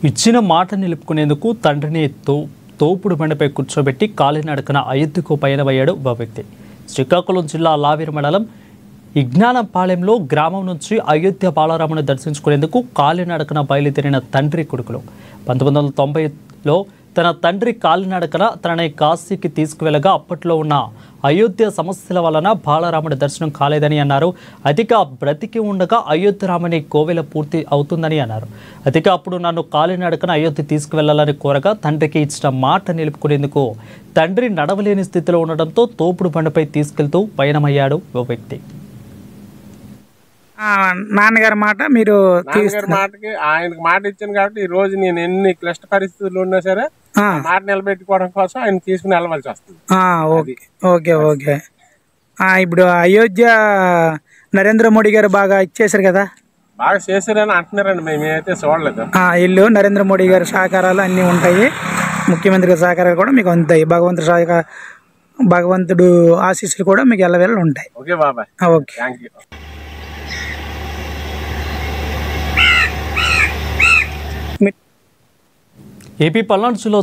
ఇచ్చిన మాట నిలుపుకునేందుకు తండ్రిని తోపుడు బండిపై కూర్చోబెట్టి కాలినడకన అయోధ్యకు పయనమయ్యాడు ఓ వ్యక్తి. శ్రీకాకుళం జిల్లా లావేరు మండలం ఇజ్ఞానంపాలెంలో గ్రామం నుంచి అయోధ్య బాలరాముని దర్శించుకునేందుకు కాలినడకన బయలుదేరిన తండ్రి కొడుకులు 1990లో తన తండ్రి కాలినడకన తనని కాశీకి తీసుకువెళ్ళగా అప్పట్లో ఉన్న అయోధ్య సమస్యల వలన బాలరాముడి దర్శనం కాలేదని అన్నారు. అతిగా బ్రతికి ఉండగా అయోధ్య రాముని కోవెల పూర్తి అవుతుందని అన్నారు. అతిగా అప్పుడు నన్ను కాలినడకన అయోధ్య తీసుకువెళ్లాలని కోరగా తండ్రికి ఇచ్చిన మాట నిలుపుకునేందుకు తండ్రి నడవలేని స్థితిలో ఉండడంతో తోపుడు బండిపై తీసుకెళ్తూ పయనమయ్యాడు ఓ వ్యక్తి. నాన్నగారి మాట మీరు మాటకి ఆయనకు మాట ఇచ్చాను కాబట్టి ఈ రోజు నేను ఎన్ని క్లిష్ట పరిస్థితులు ఉన్నా సరే మాట నిలబెట్టుకోవడం కోసం ఆయన తీసుకుని వెళ్ళవలసి వస్తుంది. Okay okay. ఇప్పుడు అయోధ్య నరేంద్ర మోడీ గారు బాగా ఇచ్చేసారు కదా, బాగా చేశారని అంటున్నారండి. మేమైతే చూడలేదు. ఇల్లు నరేంద్ర మోడీ గారి సహకారాలు అన్నీ ఉంటాయి, ముఖ్యమంత్రి గారి సహకారాలు కూడా మీకు అందుతాయి, భగవంతుడు ఆశీస్సులు కూడా మీకు ఎల్లవేళ ఉంటాయి. ఓకే బాబాయ్, okay, thank you. AP Palnadu జిల్లా